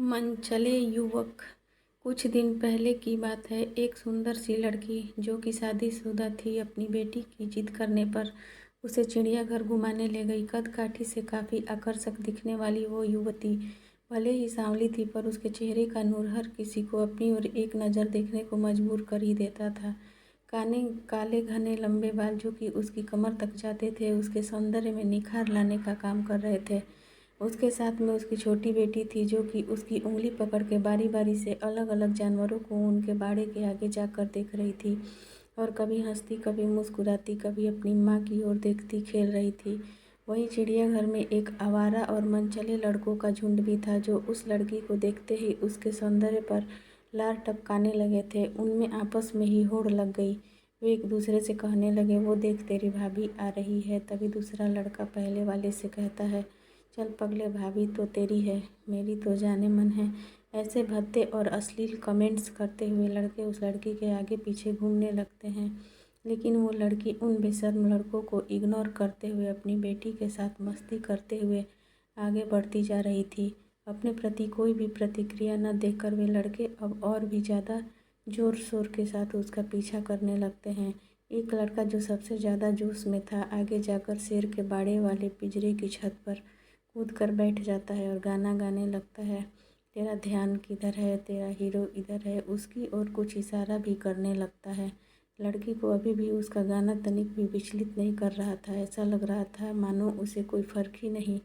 मन चले युवक। कुछ दिन पहले की बात है। एक सुंदर सी लड़की जो कि शादीशुदा थी अपनी बेटी की जिद करने पर उसे चिड़ियाघर घुमाने ले गई। कद-काठी से काफ़ी आकर्षक दिखने वाली वो युवती भले ही सांवली थी पर उसके चेहरे का नूर हर किसी को अपनी ओर एक नज़र देखने को मजबूर कर ही देता था। काने काले घने लंबे बाल जो कि उसकी कमर तक जाते थे उसके सौंदर्य में निखार लाने का काम कर रहे थे। उसके साथ में उसकी छोटी बेटी थी जो कि उसकी उंगली पकड़ के बारी बारी से अलग अलग जानवरों को उनके बाड़े के आगे जाकर देख रही थी और कभी हंसती, कभी मुस्कुराती, कभी अपनी माँ की ओर देखती खेल रही थी। वहीं चिड़ियाघर में एक आवारा और मनचले लड़कों का झुंड भी था जो उस लड़की को देखते ही उसके सौंदर्य पर लार टपकाने लगे थे। उनमें आपस में ही होड़ लग गई। वे एक दूसरे से कहने लगे, वो देख तेरी भाभी आ रही है। तभी दूसरा लड़का पहले वाले से कहता है, चल पगले, भाभी तो तेरी है, मेरी तो जाने मन है। ऐसे भद्दे और अश्लील कमेंट्स करते हुए लड़के उस लड़की के आगे पीछे घूमने लगते हैं, लेकिन वो लड़की उन बेशर्म लड़कों को इग्नोर करते हुए अपनी बेटी के साथ मस्ती करते हुए आगे बढ़ती जा रही थी। अपने प्रति कोई भी प्रतिक्रिया न देखकर वे लड़के अब और भी ज़्यादा जोर शोर के साथ उसका पीछा करने लगते हैं। एक लड़का जो सबसे ज़्यादा जोश में था आगे जाकर शेर के बाड़े वाले पिंजरे की छत पर कूद कर बैठ जाता है और गाना गाने लगता है, तेरा ध्यान किधर है, तेरा हीरो इधर है। उसकी ओर कुछ इशारा भी करने लगता है। लड़की को अभी भी उसका गाना तनिक भी विचलित नहीं कर रहा था। ऐसा लग रहा था मानो उसे कोई फर्क ही नहीं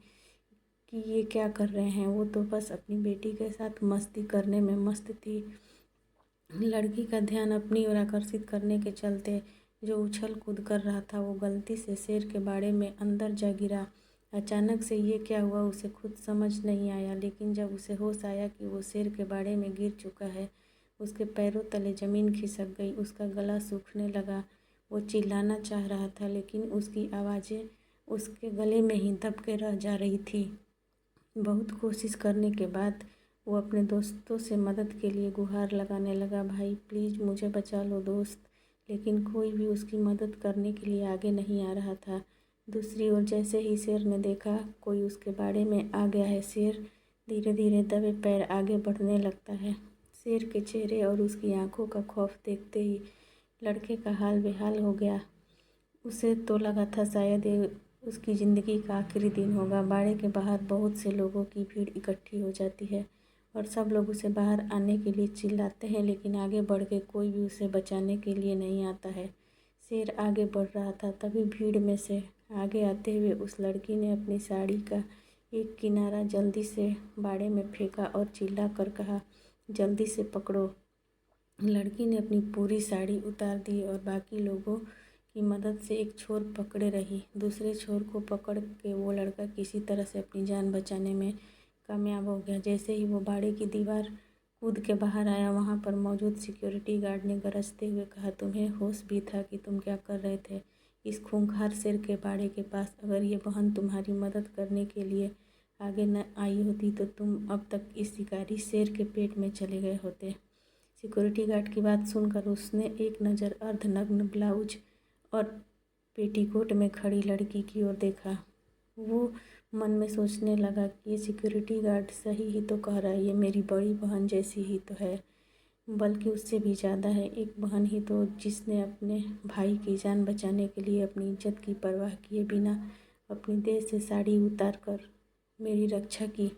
कि ये क्या कर रहे हैं। वो तो बस अपनी बेटी के साथ मस्ती करने में मस्त थी। लड़की का ध्यान अपनी ओर आकर्षित करने के चलते जो उछल कूद कर रहा था वो गलती से शेर के बाड़े में अंदर जा गिरा। अचानक से ये क्या हुआ उसे खुद समझ नहीं आया, लेकिन जब उसे होश आया कि वो शेर के बाड़े में गिर चुका है, उसके पैरों तले ज़मीन खिसक गई, उसका गला सूखने लगा। वो चिल्लाना चाह रहा था लेकिन उसकी आवाज़ें उसके गले में ही दब के रह जा रही थी। बहुत कोशिश करने के बाद वो अपने दोस्तों से मदद के लिए गुहार लगाने लगा, भाई प्लीज़ मुझे बचा लो दोस्त। लेकिन कोई भी उसकी मदद करने के लिए आगे नहीं आ रहा था। दूसरी ओर जैसे ही शेर ने देखा कोई उसके बाड़े में आ गया है, शेर धीरे धीरे दबे पैर आगे बढ़ने लगता है। शेर के चेहरे और उसकी आंखों का खौफ देखते ही लड़के का हाल बेहाल हो गया। उसे तो लगा था शायद ये उसकी ज़िंदगी का आखिरी दिन होगा। बाड़े के बाहर बहुत से लोगों की भीड़ इकट्ठी हो जाती है और सब लोग उसे बाहर आने के लिए चिल्लाते हैं, लेकिन आगे बढ़ के कोई भी उसे बचाने के लिए नहीं आता है। शेर आगे बढ़ रहा था, तभी भीड़ में से आगे आते हुए उस लड़की ने अपनी साड़ी का एक किनारा जल्दी से बाड़े में फेंका और चिल्ला कर कहा, जल्दी से पकड़ो। लड़की ने अपनी पूरी साड़ी उतार दी और बाकी लोगों की मदद से एक छोर पकड़े रही। दूसरे छोर को पकड़ के वो लड़का किसी तरह से अपनी जान बचाने में कामयाब हो गया। जैसे ही वो बाड़े की दीवार कूद के बाहर आया, वहाँ पर मौजूद सिक्योरिटी गार्ड ने गरजते हुए कहा, तुम्हें होश भी था कि तुम क्या कर रहे थे इस खूंखार शेर के बाड़े के पास? अगर ये बहन तुम्हारी मदद करने के लिए आगे न आई होती तो तुम अब तक इस शिकारी शेर के पेट में चले गए होते। सिक्योरिटी गार्ड की बात सुनकर उसने एक नज़र अर्धनग्न ब्लाउज और पेटीकोट में खड़ी लड़की की ओर देखा। वो मन में सोचने लगा कि ये सिक्योरिटी गार्ड सही ही तो कह रहा है, ये मेरी बड़ी बहन जैसी ही तो है, बल्कि उससे भी ज़्यादा है। एक बहन ही तो जिसने अपने भाई की जान बचाने के लिए अपनी इज्जत की परवाह किए बिना अपनी देह से साड़ी उतार कर मेरी रक्षा की।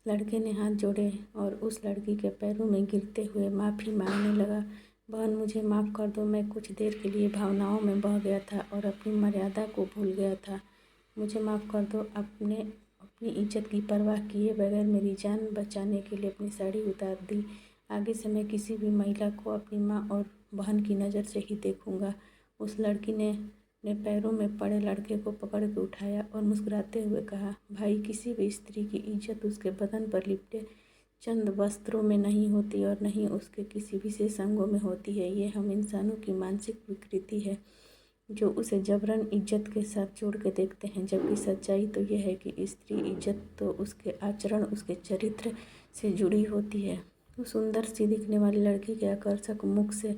लड़के ने हाथ जोड़े और उस लड़की के पैरों में गिरते हुए माफ़ी मांगने लगा, बहन मुझे माफ़ कर दो, मैं कुछ देर के लिए भावनाओं में बह गया था और अपनी मर्यादा को भूल गया था। मुझे माफ़ कर दो। आपने अपनी इज्जत की परवाह किए बगैर मेरी जान बचाने के लिए अपनी साड़ी उतार दी। आगे से मैं किसी भी महिला को अपनी माँ और बहन की नज़र से ही देखूँगा। उस लड़की ने अपने पैरों में पड़े लड़के को पकड़ के उठाया और मुस्कुराते हुए कहा, भाई किसी भी स्त्री की इज्जत उसके बदन पर लिपटे चंद वस्त्रों में नहीं होती और न ही उसके किसी विशेष अंगों में होती है। ये हम इंसानों की मानसिक विकृति है जो उसे जबरन इज्जत के साथ जोड़ के देखते हैं, जबकि सच्चाई तो यह है कि स्त्री इज्जत तो उसके आचरण, उसके चरित्र से जुड़ी होती है। तो सुंदर सी दिखने वाली लड़की के आकर्षक मुख से